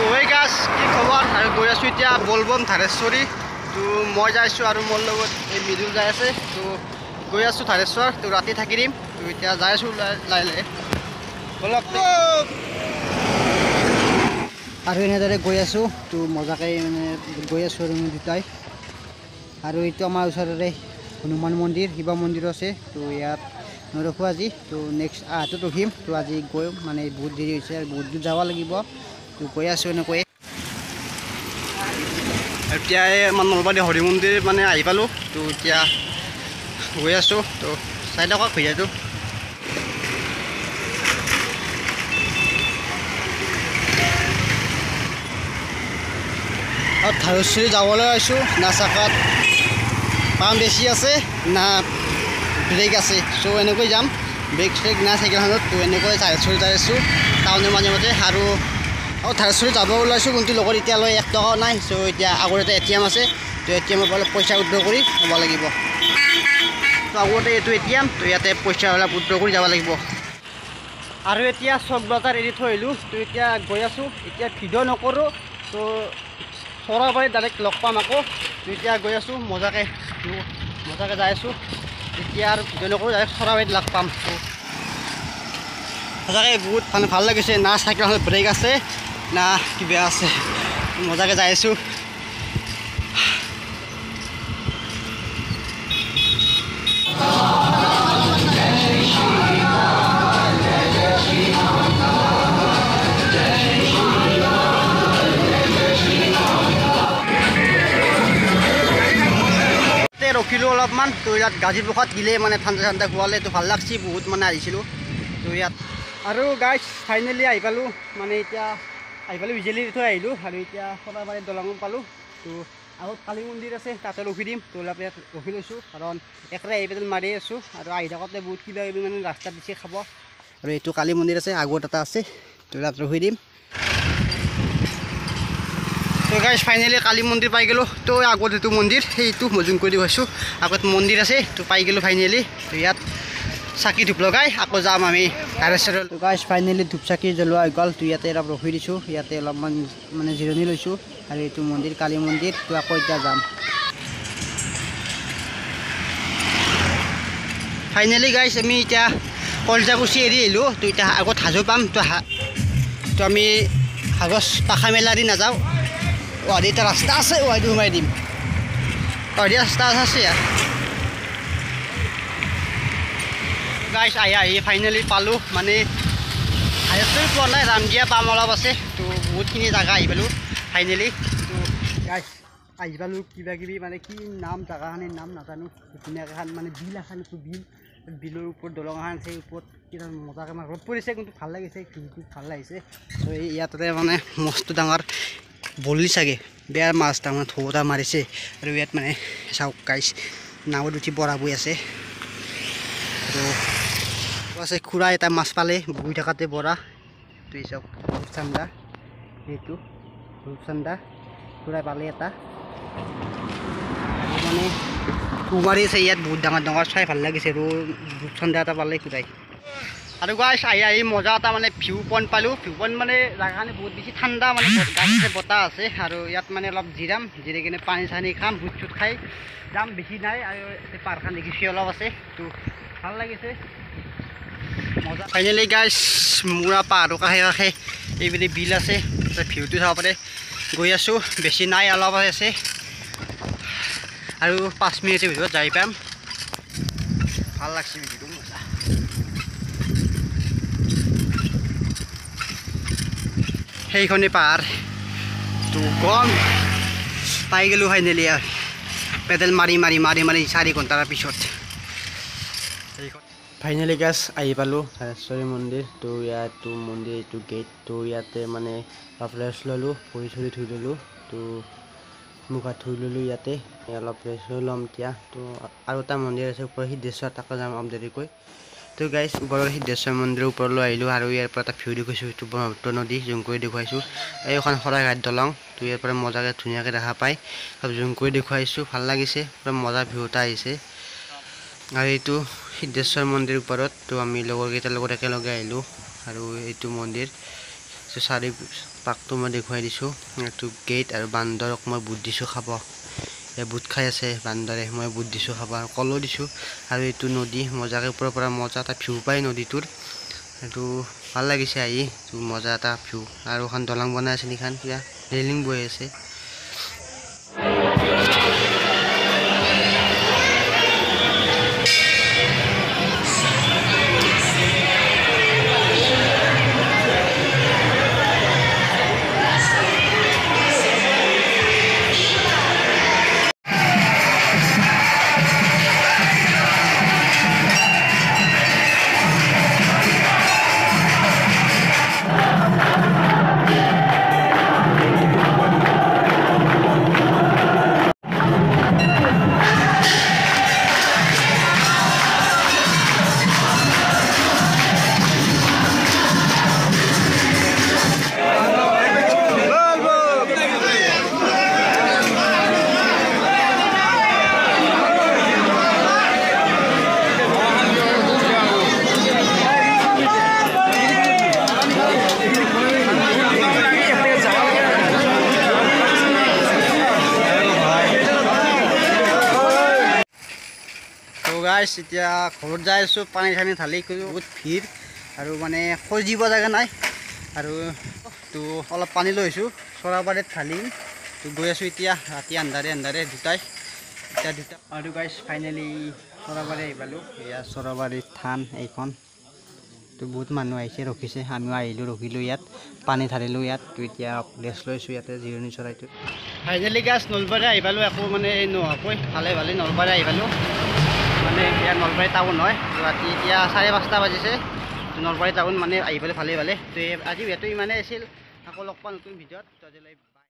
তো এই গাছ কি খবৰ আৰু গৈ আছোঁ এতিয়া বলবম ধাৰেশ্বৰী তো মই যাইছোঁ আৰু মোৰ লগত এই মৃদুল যাই আছে তো গৈ আছোঁ ধাৰেশ্বৰ তো ৰাতি থাকি দিম তো এতিয়া যাই আছোঁ লাহে লাহে অলপ আৰু এনেদৰে গৈ আছোঁ তো মজাকৈ মানে গৈ আছোঁ আৰু দুটাই আৰু এইটো আমাৰ ওচৰৰে হনুমান মন্দিৰ শিৱ মন্দিৰ আছে তো ইয়াত নৰখোঁ আজি তো নেক্সট আহাটোত ৰখিম তো আজি গৈ মানে বহুত দেৰি হৈছে আৰু বহুত দূৰ যাব লাগিব তো গৈ আছোঁ এনেকৈ এতিয়া আমাৰ নলবাৰী হৰি মন্দিৰ মানে আহি পালোঁ তো এতিয়া গৈ আছোঁ তো চাই থাকক ভিডিঅ'টো আৰু ধাৰেশ্বৰী যাবলৈ আহিছোঁ না চাকাত পাম বেছি আছে না ব্ৰেক আছে চ' এনেকৈ যাম ব্ৰেক চেক নাই চাইকেলখনত তো এনেকৈ ধাৰেশ্বৰী যাই আছোঁ টাউনৰ মাজে মাজে আৰু ধাৰেশ্বৰী যাব ওলাইছোঁ কিন্তু লগত এতিয়ালৈ 1 টকাও নাই চ' এতিয়া আগতে ATM আছে তো ATMৰ পৰা পইচা উইথড্ৰ কৰি যাব লাগিব তো আগতে এইটো ATM তো ইয়াতে পইচা অলপ উইথড্ৰ কৰি যাব লাগিব আৰু এতিয়া চক বজাৰ এৰি থৈ আহিলোঁ তো এতিয়া গৈ আছোঁ এতিয়া ভিডিঅ' নকৰোঁ তো চৰাবাৰী ডাইৰেক্ট লগ পাম আকৌ তো এতিয়া গৈ আছোঁ মজাকৈ যাই আছোঁ এতিয়া আৰু ভিডিঅ' নকৰোঁ ডাইৰেক্ট চৰাবাৰীত লগ পাম তো সঁচাকৈ বহুত মানে ভাল লাগিছে না চাইকেলখনত ব্ৰেক আছে না কিবা আছে মজাকৈ যাই আছোঁ ৰখিলোঁ অলপমান তো ইয়াত গাজী প্ৰসাদ দিলে মানে ঠাণ্ডা খোৱালে তো ভাল লাগছি বহুত মানে আহিছিলোঁ তো ইয়াত আৰু গাইজ ফাইনেলি আহি পালোঁ মানে এতিয়া আহি পালোঁ বিজেলি থৈ আহিলোঁ আৰু এতিয়া সদাবাৰীত দলং পালোঁ তো আগত কালী মন্দিৰ আছে তাতে ৰখি দিম তো অলপ ইয়াত ৰখি লৈছোঁ কাৰণ একেবাৰে আহি পেলাই মাৰি আছোঁ আৰু আহি থাকোঁতে বহুত কিবা কিবি মানে ৰাস্তাত দিছে খাব আৰু এইটো কালী মন্দিৰ আছে আগত এটা আছে তো তাত ৰখি দিম তো গাইজ ফাইনেলি কালী মন্দিৰ পাই গ'লোঁ তো আগত এইটো মন্দিৰ সেইটো মই জুম কৰি দেখুৱাইছোঁ আগত মন্দিৰ আছে তো পাই গ'লোঁ ফাইনেলি তো ইয়াত চাকি ধূপ লগাই আকৌ যাম আমি ধাৰেশ্বৰত তো গাইজ ফাইনেলি ধূপ চাকি জ্বলোৱা হৈ গ'ল তো ইয়াতে অলপ ৰখি দিছোঁ ইয়াতে অলপমান মানে জিৰণি লৈছোঁ আৰু এইটো মন্দিৰ কালী মন্দিৰ তো আকৌ এতিয়া যাম ফাইনেলি গাইজ আমি এতিয়া কলজাকুছি এৰি আহিলোঁ তো এতিয়া আগত হাজো পাম তো আমি হাজত পাখা মেলা দি নাযাওঁ ওৱাদি এটা ৰাস্তা আছে ওৱাদি সোমাই দিম ওৱাদি ৰাস্তা আছে ইয়াত গাইজ আহি ফাইনেলি পালোঁ মানে হাইৱেটো পোৱা নাই ৰামদিয়া পাম অলপ আছে তো বহুতখিনি জেগা আহি পালোঁ ফাইনেলি তো গাইজ আহি পালোঁ কিবা কিবি মানে কি নাম জেগাখিনিৰ নাম নাজানো ধুনীয়াকৈ এখন মানে বিল এখন বিলৰ ওপৰত দলং এখন আছে ওপৰত কিবা মজাকৈ মানে ৰ'দ পৰিছে কিন্তু ভাল লাগিছে ভিউটো ভাল লাগিছে তো ইয়াতে মানে মস্ত ডাঙৰ বলি চাগে বেয়া মাছ ডাঙৰ ঢৌ এটা মাৰিছে আৰু ইয়াত মানে চাওক গাইজ নাৱত উঠি বৰা বৈ আছে তো আছে খুৰা এটা মাছ পালে বহি থকাতে বৰা তো এই চাওক ৰূপচান্দা সেইটো ৰূপচান্দা খুৰাই পালে এটা মানে কুমাৰী আছে ইয়াত বহুত ডাঙৰ ডাঙৰ চাই ভাল লাগিছে আৰু ৰূপচান্দা এটা পালে খুৰাই আৰু গাইজ আহি মজা এটা মানে ভিউ পইণ্ট পালোঁ ভিউ পইণ্ট মানে জেগাখিনি বহুত বেছি ঠাণ্ডা মানে গাছ আছে বতাহ আছে আৰু ইয়াত মানে অলপ জিৰাম জিৰাই কিনে পানী চানী খাম ভুট চুট খাই যাম বেছি নাই আৰু পাৰ্কখন দেখিছোঁ অলপ আছে তো ভাল লাগিছে মজা ফাইনেলি গাইজ মুৰা পাহাৰৰ কাষে কাষে এইপিনে বিল আছে ভিউটো চাব পাৰে গৈ আছোঁ বেছি নাই অলপ আছে আৰু 5 মিনিটৰ ভিতৰত যাই পাম ভাল লাগছে ভিডিঅ'টো মজা সেইখনে পাহাৰ তো গম পাই গ'লোঁ ফাইনেলি আৰু পেডেল মাৰি 4 ঘণ্টাৰ পিছত ফাইনেলি গাছ আহি পালোঁ ধাৰেশ্বৰী মন্দিৰ তো ইয়াতো মন্দিৰ এইটো গেট তো ইয়াতে মানে অলপ ৰেষ্ট ল'লোঁ ভৰি চৰি ধুই ল'লোঁ তো মুখ হাত ধুই ল'লোঁ ইয়াতে অলপ ৰেষ্ট লৈ ল'ম এতিয়া তো আৰু এটা মন্দিৰ আছে ওপৰত সিদ্ধেশ্বৰ তাকে যাম অলপ দেৰিকৈ তো গাইজ ওপৰৰ সিদ্ধেশ্বৰ মন্দিৰৰ ওপৰলৈ আহিলোঁ আৰু ইয়াৰ পৰা এটা ভিউ দেখুৱাইছোঁ এইটো ব্ৰহ্মপুত্ৰ নদী জুম কৰি দেখুৱাইছোঁ এইখন শৰাইঘাট দলং তো ইয়াৰ পৰা মজাকৈ ধুনীয়াকৈ দেখা পায় অলপ জুম কৰি দেখুৱাইছোঁ ভাল লাগিছে পুৰা মজা ভিউ এটা আহিছে আৰু এইটো সিদ্ধেশ্বৰ মন্দিৰ ওপৰত তো আমি লগৰকেইটাৰ লগত একেলগে আহিলোঁ আৰু এইটো মন্দিৰ চাৰি পাকটো মই দেখুৱাই দিছোঁ। এইটো গেট আৰু বান্দৰক মই বুট দিছোঁ খাব। এই বুট খাই আছে বান্দৰে, মই বুট দিছোঁ খাব আৰু কলো দিছোঁ। আৰু এইটো নদী মজাকৈ ওপৰৰ পৰা মজা এটা ভিউ পায় নদীটোৰ। এইটো ভাল লাগিছে আহি, মজা এটা ভিউ। আৰু এখন দলং বনাই আছে নিখান, কিবা ৰেলিং বৈ আছে। গাইছ এতিয়া ঘৰত যাই আছোঁ, পানী চানী ঢালি কৰি বহুত ভিৰ আৰু মানে খজিব জেগা নাই। আৰু তো অলপ পানী লৈ আহিছোঁ, চৰাবাৰীত ঢালিম। তো গৈ আছোঁ এতিয়া, ৰাতি আন্ধাৰে দুটাই আৰু গাইছ ফাইনেলি চৰাবাৰী আহি পালোঁ। এয়া চৰাবাৰীৰ থান এইখন। তো বহুত মানুহ আহিছে, ৰখিছে, আমিও আহিলোঁ, ৰখিলোঁ ইয়াত, পানী ঢালিলোঁ ইয়াত। তো এতিয়া ৰেষ্ট লৈছোঁ ইয়াতে জিৰণি চৰাইটোত। ফাইনেলি গাইছ নলবাৰী আহি পালোঁ, একো মানে নোহোৱাকৈ ভালে নলবাৰী আহি পালোঁ। মানে এতিয়া নলবাৰী টাউন হয়। ৰাতি এতিয়া 5:30 বাজিছে। নলবাৰী টাউন মানে আহি পেলাই ভালে। তো আজি ভিডিঅ'টো ইমানেই আছিল, আকৌ লগ পাম নতুন ভিডিঅ'ত।